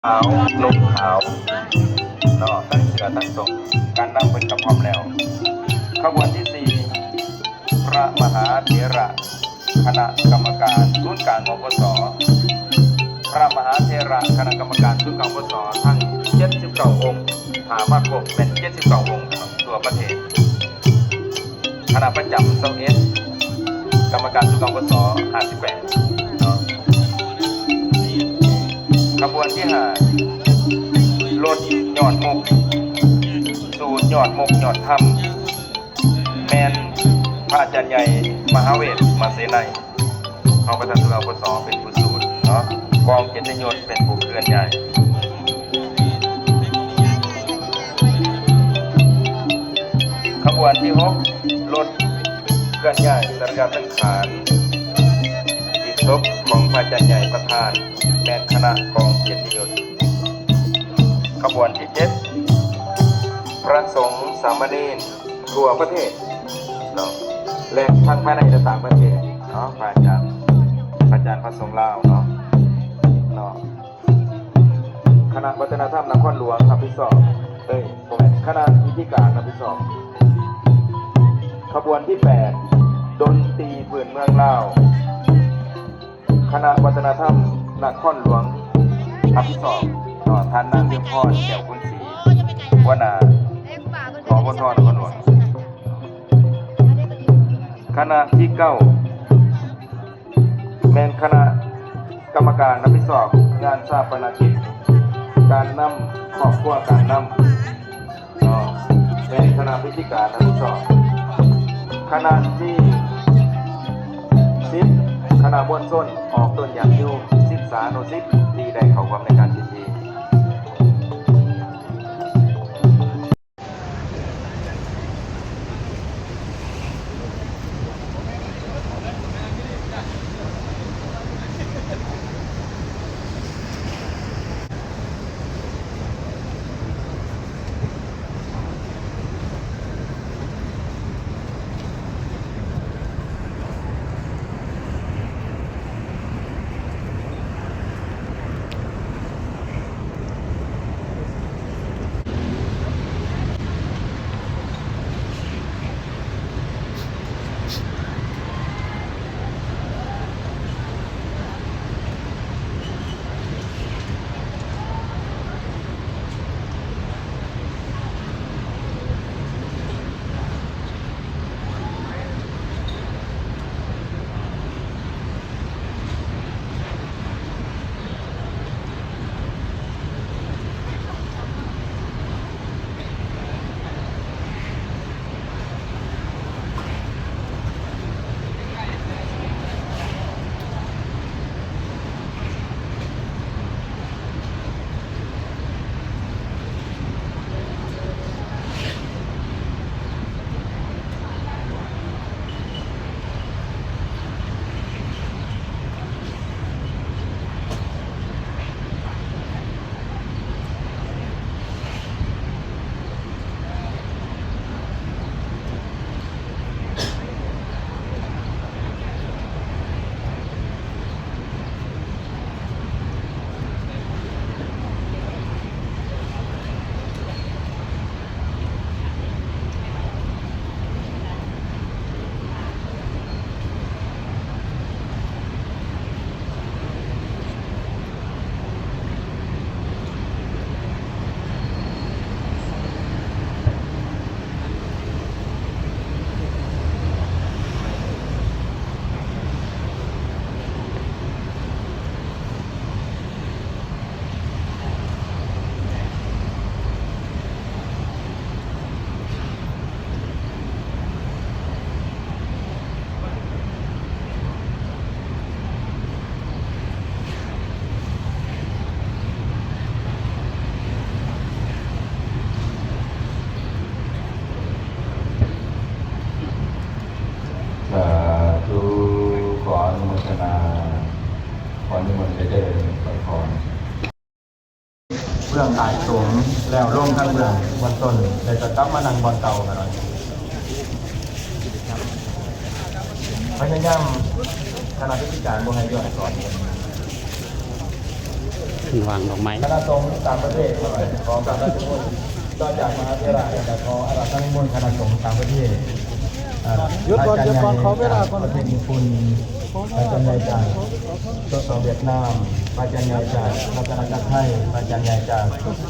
ขาวลมขาวเนาะตั้งเสือตั้งศพการนั่งเป็นกระพร้อมแล้วขบวนที่สี่พระมหาเถระคณะกรรมการศูนย์กลางอปสพระมหาเถระคณะกรรมการศูนย์กลางอปสทั้ง79องค์ถามว่าครบเป็น79องค์ตัวประเทศคณะประจำ21กรรมการศูนย์กลางอปส58เนาะขบวนที่5รถยอดมุกสูตรยอดมุกยอดถ้ำแมนพระอาจารย์ใหญ่มหาเวทมาเสนัยเขาประธานสุราปสเป็นผู้สูตรเนาะกองเกียรติยศเป็นผู้เคลื่อนใหญ่ขบวนที่6รถเคลื่อนใหญ่สรการสังขารติดศพของพระอาจารย์ใหญ่ประธานแมนคณะกองเกียรติยศขบวนที่7พระสงฆ์สามเณรทั่วประเทศเนาะและทั้งภายในและต่างประเทศเนาะพระอาจารย์พระสงฆ์ลาวเนาะคณะวัฒนธรรมนครหลวงรับผิดชอบคณะวิธีการรับผิดชอบขบวนที่8ดนตรีพื้นเมืองลาวคณะวัฒนธรรมนครหลวงรับผิดชอบท่านนางเพียงพรแก้วคุณศรีหัวหน้าขอบทนครหลวงคณะที่9แมนคณะกรรมการรับผิดชอบงานชาปนกิจการนำครอบครัวการนำแมนคณะพิธีการรับผิดชอบคณะที่10คณะบวนส้นออกต้นอย่างยู10สาโน10ที่ได้เข้าร่วมในการพิธีขออนุโมทนาขอนิมนต์ไปเดินไปพรเบื้องหลายสูงแล้วร่มทั้งเบื้องบนต้นเลยจะกลับมานั่งบนเก่ากันหน่อยพยายามคณะพิธีการบ่ให้ย่อยก่อน ขึ้นวางดอกไม้ คณะสงฆ์ต่างประเทศของต่างประเทศก็จากมหาวิทยาลัยแต่ขออาราธนานิมนต์คณะสงฆ์ต่างประเทศยุดก่อนเขาเวลาก่อนประเทศญี่ปุ่นอาจารย์ใหญ่จากสเวียดนามอาจารย์ใหญ่จากรัฐนาจักรไทยอาจารย์ใหญ่จาก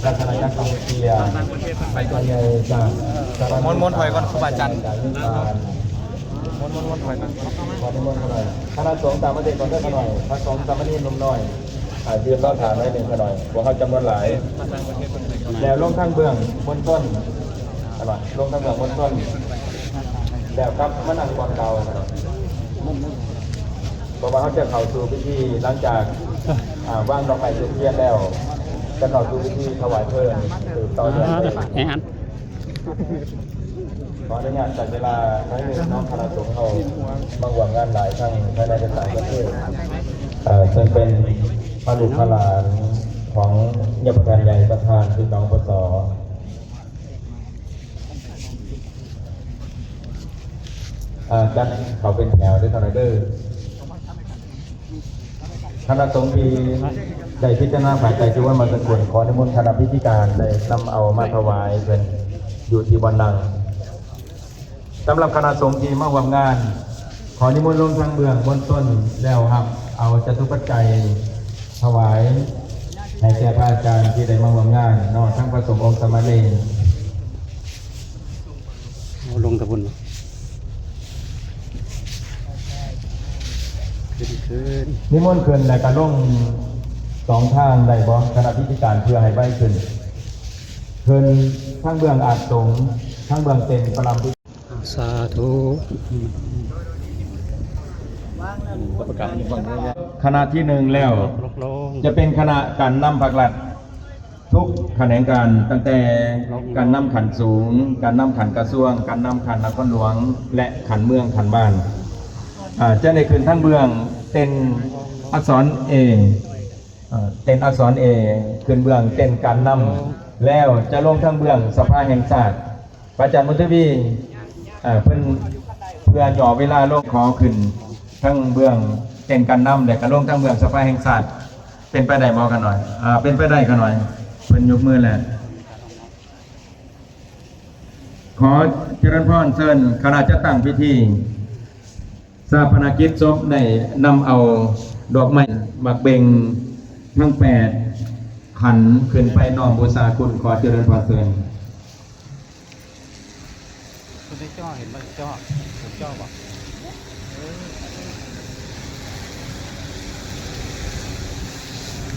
รัฐนาจักรกัมพูชีอาจารย์ใหญ่จากมนถอยก่อนครูบาอาจารย์มนถอยก่อนขอนิมนต์หน่อยคณะสงฆ์ต่างประเทศก่อนได้หน่อยพระสงฆ์สามเณรหนุ่มน้อยยืนรอฐานไว้หนึ่งหน่อยพวกเขาจำนวนหลายแล้วลงข้างเบื้องบนต้นอะไรลงข้างเบื้องบนต้นแล้วครับมันนั่งกองเก่าเพราะว่าเขาจะเข้าสู่พิธีหลังจากว่างดอกไม้จุดเทียนแล้วจะเข้าสู่พิธีถวายเพลิงต่อเนื่องขออนุญาตจัดเวลาให้น้องคณะสงฆ์เขามาหวังงานหลายครั้งภายในต่างประเทศซึ่งเป็นพระลูกพระหลานของยมการใหญ่ประธานคือน้องปสจัดเขาเป็นแถวด้วยทนายเดอร์คณะสงฆ์ที่ได้พิจารณาผ่านใจที่ว่ามาสกุลขอนิมนต์คณะพิธีการได้นำเอามาถวายเป็นอยู่ที่วันนังสำหรับคณะสงฆ์ที่มาร่วมงานขอนิมนต์ลงทางเบื้องบนต้นแล้วครับเอาจตุปัจจัยถวายให้แก่พระอาจารย์ที่ได้มาร่วมงานนอกทั้งพระสงฆ์องค์สมณเณรลงตะบุญขึ้นนิมนต์ขึ้นและการลงสองทางได้บ่คณะพิธีการเพื่อให้ใบขึ้นขึ้นทั้งเบื้องอาจสงฆ์ทั้งเบื้องเต็มประลัมพิสาธุคณะที่หนึ่งแล้วจะเป็นคณะการนำภาครัฐทุกแขนงการตั้งแต่การนำขันสูงการนำขันกระทรวงการนำขันนครหลวงและขันเมืองขันบ้านจะได้ขึ้นทั้งเบื้องเต้นอักษรเอเต้นอักษรเอขึ้นเบื้องเต้นการนำแล้วจะลงทั้งเบื้องสภาแห่งชาติพระอาจารย์มุทวีเพื่อหย่อเวลาลงขอขึ้นทั้งเบื้องเต้นการนำและกระลงทั้งเบื้องสภาแห่งชาติเป็นไปได้มอกันหน่อยเป็นไปได้กันหน่อยเป็นยกมือแหละขอเจริญพรเชิญคณะจะตั้งพิธีสถาปนกิจศพได้นำเอาดอกไม้บักเบงทั้ง8ขันขึ้นไปน้อมบูชาคุณขอเจริญพรเชิญคุณได้จ่อเห็นไหมจ่อบอก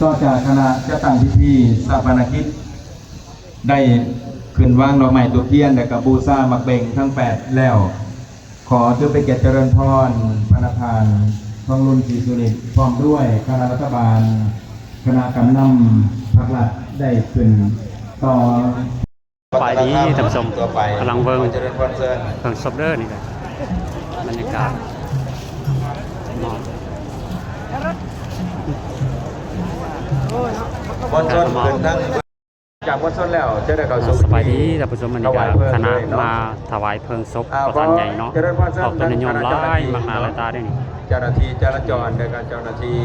ต่อจากคณะจะตั้งพิธีสถาปนกิจได้ขึ้นวางดอกไม้ตุกเทียนและกับบูชาบักเบงทั้ง8แล้วขอถือเป็นเกียรติเจริญพรพระประธานทองรุ่นศรีสุรินทร์พร้อมด้วยคณะรัฐบาลคณะกำนำภาครัฐได้ขึ้นต่อฝ่ายนี้ท่านผู้ชมกำลังเบิ่งเจริญพรเชิญเพิ่งซบเด้อนี่เลยบรรยากาศบนต้นขึ้นทั้งจากบนต้นแล้วจะได้เข้าสู่สบายดีท่านผู้ชมบรรยากาศคณะมาถวายเพลิงศพประธานใหญ่เนาะออกต้นนิยมไล่มากหน้าหลายตาได้นี่เจ้าหน้าที่จราจรและการเจ้าหน้าที่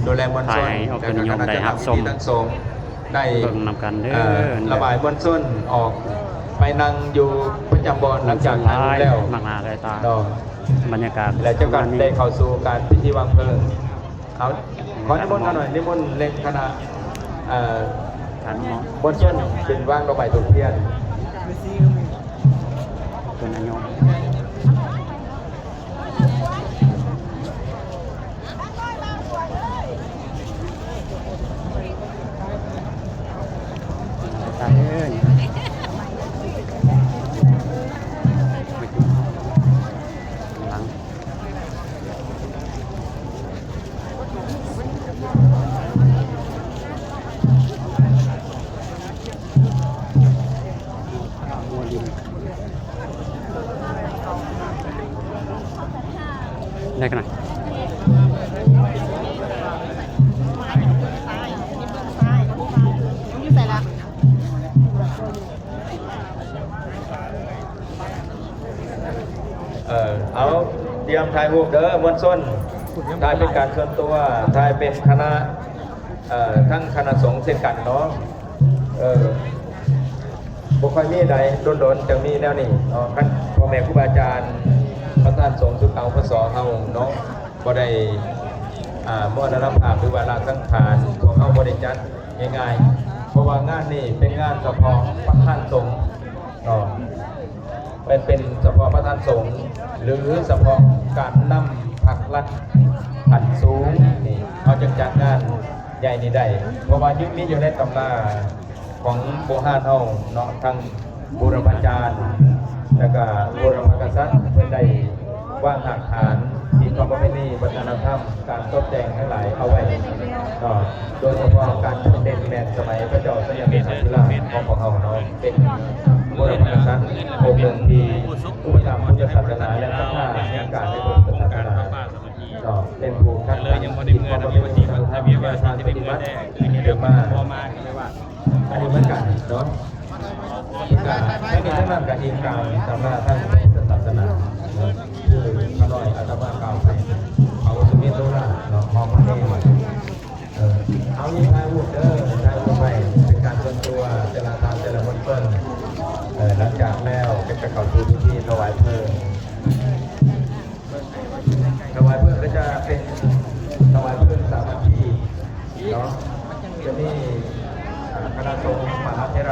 ดูแลมวลชนและการคณะได้รับชมทั้งสงฆ์ได้เบิ่งนำกันเด้อระบายมวลชนออกไปนั่งอยู่ประจำบอนหลังจากนั้นแล้วมากหน้าหลายตาบรรยากาศและเจ้าการได้เข้าสู่การพิธีวางเพลิงเอาขอนิมนต์กันหน่อยนิมนต์เล็กคณะบนต้นเป็นว่างดอกไม้ตุกเทียนเป็นอันยองตาเด้อหลังได้กันหน่อยเอาเตรียมถ่ายรูปเด้อมวลชนถ่ายเป็นการส่วนตัวถ่ายเป็นคณะ ทั้งคณะสงฆ์เช่นกันเนาะบุคคลมีใดโดนๆจะมีแนวนี้ท่านพ่อแม่ครูบาอาจารย์พระท่านสงฆ์สุดเก่าพระสอเฮาเนาะบ่ได้มรณภาพหรือว่าลาสังขารของเฮาบ่ได้จัดง่ายๆเพราะว่างานนี้เป็นงานเฉพาะพระท่านสงฆ์เนาะเป็นเฉพาะพระท่านสงฆ์หรือเฉพาะการนำผักลัดผันสูงนี่เขาจะจัดงานใหญ่นี้ได้เพราะว่ายุคนี้อยู่ในตำราของโบราณเฮาเนาะทั้งบูรพาจารย์แล้วก็บูรพากษัตริย์เพื่อได้ว่างหลักฐานที่ความประเพณีวัฒนธรรมการตกแต่งทั้งหลายเอาไว้เนาะโดยเฉพาะการเด่นแมนสมัยพระเจ้าสยามเดชสันติราชของเฮาเนาะเป็นบูรพากษัตริย์องค์หนึ่งที่ผู้นำพุทธศาสนาและพัฒนาการในพุทธศาสนาเป็นผู้คัดสรรที่ความประเพณีวัฒนธรรมแนวทางปฏิบัติเดิมมาอันนี้เหมือนกันเนาะไม่มีท่านนั่นกับอิงกล่าวสำหรับท่านพุทธศาสนาคือพระน้อยอาตมากล่าวไปเขาสุเมธโตระเนาะมองมาเองเอายิ่งทายวุฒิเด้อทายวุฒิไปเป็นการส่วนตัวแต่ละทางแต่ละมณฑลหลังจากแล้วก็จะเข้าสู่พิธีถวายเพลิงถวายเพลิงก็จะเป็นถวายเพลิงสามัคคีเนาะจะมีคณะสงฆ์มหาเถร